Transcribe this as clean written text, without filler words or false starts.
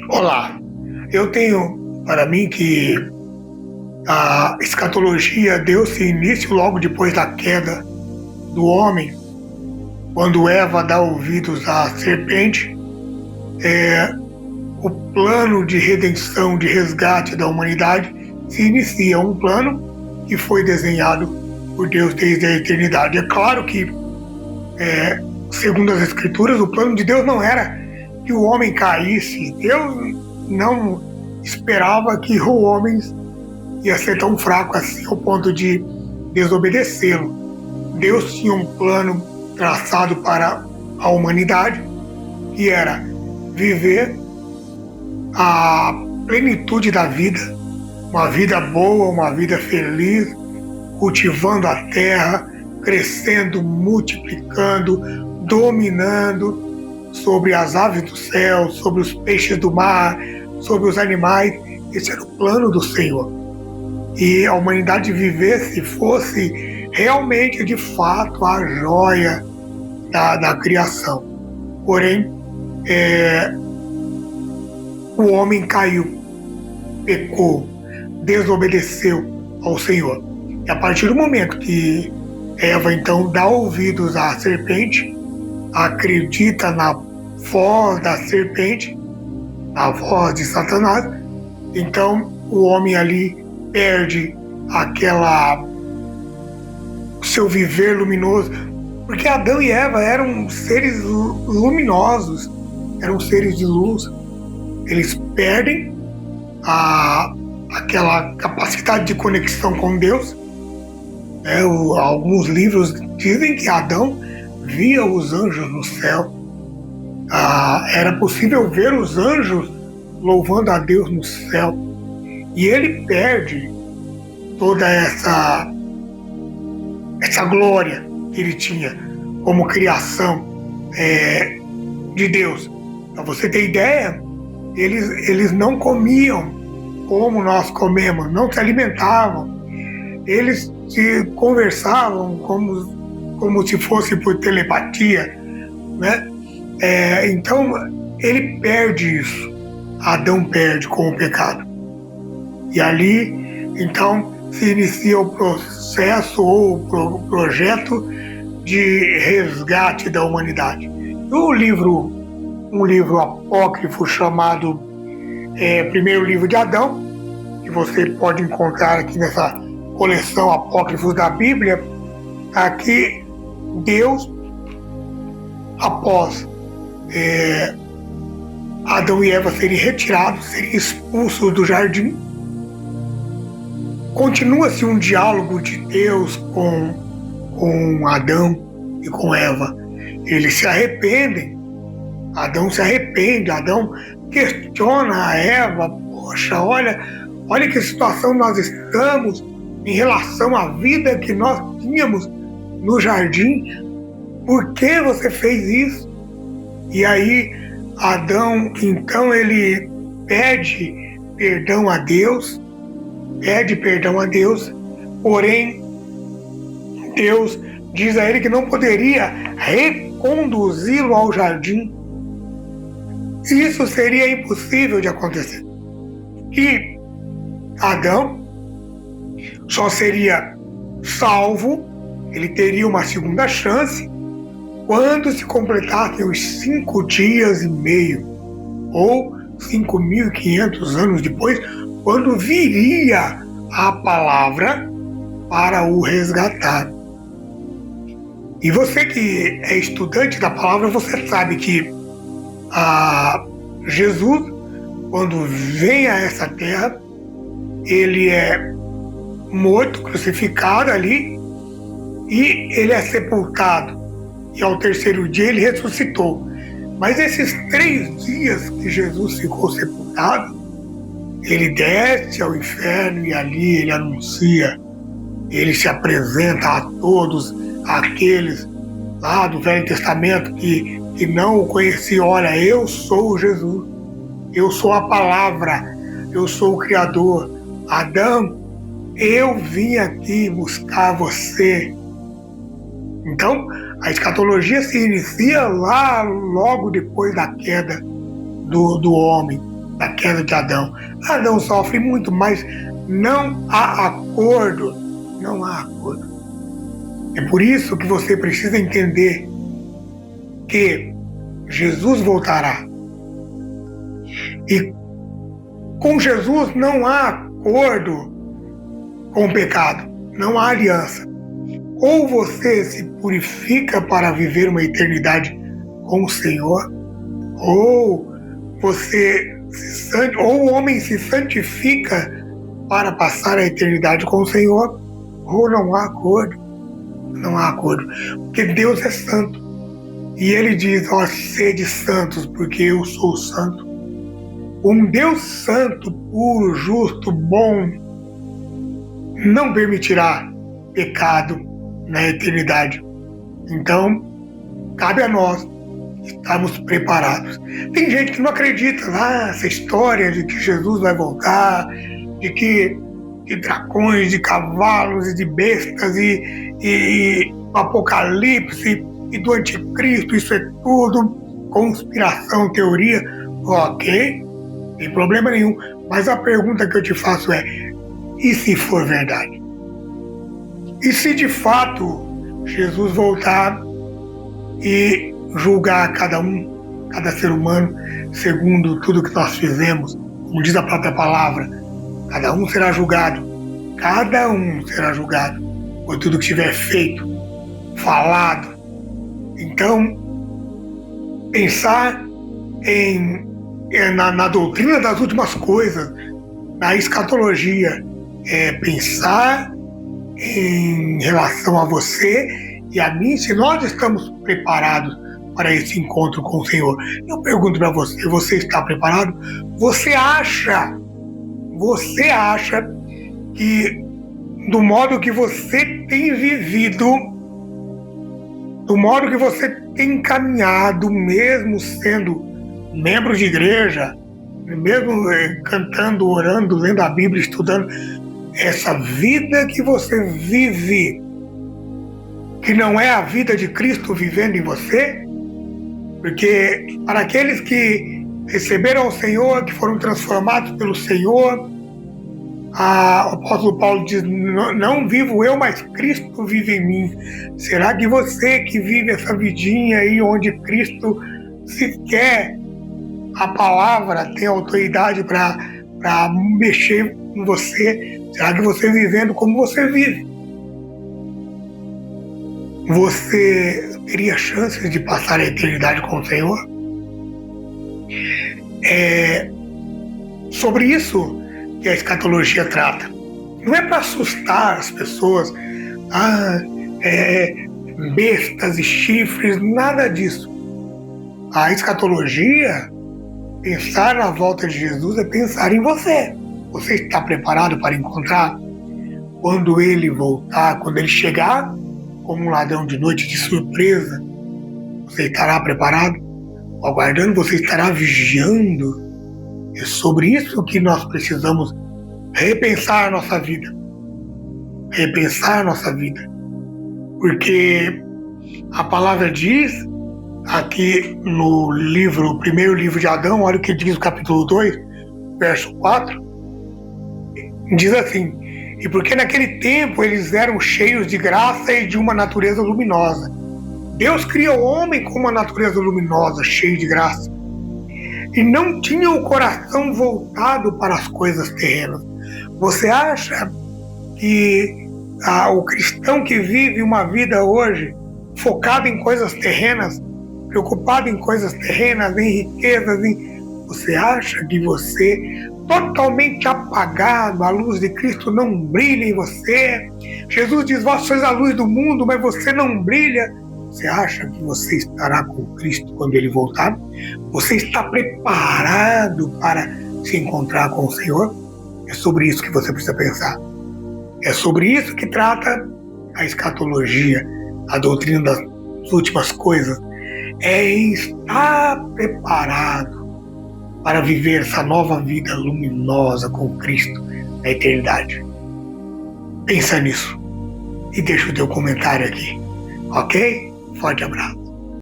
Olá, eu tenho para mim que a escatologia deu-se início logo depois da queda do homem, quando Eva dá ouvidos à serpente. O plano de redenção, de resgate da humanidade se inicia, um plano que foi desenhado por Deus desde a eternidade. É claro que, segundo as Escrituras, o plano de Deus não era que o homem caísse. Deus não esperava que o homem ia ser tão fraco assim ao ponto de desobedecê-lo. Deus tinha um plano traçado para a humanidade, que era viver a plenitude da vida, uma vida boa, uma vida feliz, cultivando a terra, crescendo, multiplicando, dominando sobre as aves do céu, sobre os peixes do mar, sobre os animais. Esse era o plano do Senhor. E a humanidade vivesse, fosse realmente, de fato, a joia da criação. Porém, o homem caiu, pecou, desobedeceu ao Senhor. E a partir do momento que Eva, então, dá ouvidos à serpente, acredita na voz da serpente, na voz de Satanás, então o homem ali perde o seu viver luminoso, porque Adão e Eva eram seres luminosos, eram seres de luz. Eles perdem aquela capacidade de conexão com Deus. Alguns livros dizem que Adão via os anjos no céu. Era possível ver os anjos louvando a Deus no céu. E ele perde toda essa glória que ele tinha como criação de Deus. Para você ter ideia, eles não comiam como nós comemos, não se alimentavam. Eles se conversavam como se fosse por telepatia, né? Então, ele perde isso. Adão perde com o pecado. E ali, então, se inicia o processo ou o projeto de resgate da humanidade. Um livro apócrifo chamado Primeiro Livro de Adão, que você pode encontrar aqui nessa coleção Apócrifos da Bíblia, aqui Deus, após Adão e Eva serem retirados, serem expulsos do jardim, continua-se um diálogo de Deus com Adão e com Eva. Eles se arrependem. Adão se arrepende, Adão questiona a Eva: poxa, olha que situação nós estamos em relação à vida que nós tínhamos no jardim. Por que você fez isso? E aí Adão, então, ele pede perdão a Deus, porém Deus diz a ele que não poderia reconduzi-lo ao jardim. Isso seria impossível de acontecer. E Adão só seria salvo, ele teria uma segunda chance, quando se completassem os 5 dias e meio, ou 5.500 anos depois, quando viria a palavra para o resgatar. E você que é estudante da palavra, você sabe que Jesus, quando vem a essa terra, ele é morto, crucificado ali, e ele é sepultado. E ao terceiro dia ele ressuscitou. Mas esses 3 dias que Jesus ficou sepultado, ele desce ao inferno e ali ele anuncia, ele se apresenta a todos aqueles lá do Velho Testamento que não o conheciam. Olha, eu sou Jesus, eu sou a palavra, eu sou o Criador. Adão, eu vim aqui buscar você. Então, a escatologia se inicia lá logo depois da queda do homem, da queda de Adão. Adão sofre muito, mas não há acordo. Não há acordo. É por isso que você precisa entender que Jesus voltará. E com Jesus não há acordo com o pecado, não há aliança. Ou você se purifica para viver uma eternidade com o Senhor, ou o homem se santifica para passar a eternidade com o Senhor, ou não há acordo. Não há acordo, porque Deus é santo. E Ele diz, ó, sede santos, porque eu sou santo. Um Deus santo, puro, justo, bom, não permitirá pecado na eternidade. Então, cabe a nós estarmos preparados. Tem gente que não acredita essa história de que Jesus vai voltar, de dragões, de cavalos e de bestas e apocalipse e do anticristo, isso é tudo conspiração, teoria. Ok, não tem problema nenhum. Mas a pergunta que eu te faço é, e se for verdade? E se de fato Jesus voltar e julgar cada ser humano, segundo tudo que nós fizemos, como diz a própria palavra, cada um será julgado por tudo que tiver feito, falado. Então, pensar na doutrina das últimas coisas, na escatologia, é pensar em relação a você e a mim, se nós estamos preparados para esse encontro com o Senhor. Eu pergunto para você, você está preparado? Você acha que do modo que você tem vivido, do modo que você tem caminhado, mesmo sendo membro de igreja, mesmo cantando, orando, lendo a Bíblia, estudando, essa vida que você vive, que não é a vida de Cristo vivendo em você? Porque para aqueles que receberam o Senhor, que foram transformados pelo Senhor, o apóstolo Paulo diz, não vivo eu, mas Cristo vive em mim. Será que você que vive essa vidinha aí, onde Cristo sequer a palavra tem autoridade para mexer em você, será que você vivendo como você vive, você teria chances de passar a eternidade com o Senhor? É sobre isso que a escatologia trata. Não é para assustar as pessoas, bestas e chifres, nada disso. A escatologia, pensar na volta de Jesus, é pensar em você. Você está preparado para encontrar? Quando ele voltar, quando ele chegar como um ladrão de noite de surpresa, você estará preparado? Aguardando, você estará vigiando? É sobre isso que nós precisamos repensar a nossa vida. Repensar a nossa vida. Porque a palavra diz, aqui no primeiro livro de Adão, olha o que diz o capítulo 2, verso 4, diz assim, e porque naquele tempo eles eram cheios de graça e de uma natureza luminosa. Deus cria o homem com uma natureza luminosa, cheio de graça. E não tinha o coração voltado para as coisas terrenas. Você acha que o cristão que vive uma vida hoje focado em coisas terrenas, preocupado em coisas terrenas, em riquezas, você acha que você, totalmente apagado, a luz de Cristo não brilha em você? Jesus diz, vós sois a luz do mundo, mas você não brilha. Você acha que você estará com Cristo quando Ele voltar? Você está preparado para se encontrar com o Senhor? É sobre isso que você precisa pensar. É sobre isso que trata a escatologia, a doutrina das últimas coisas. É estar preparado para viver essa nova vida luminosa com Cristo na eternidade. Pensa nisso e deixa o teu comentário aqui, ok? Forte abraço.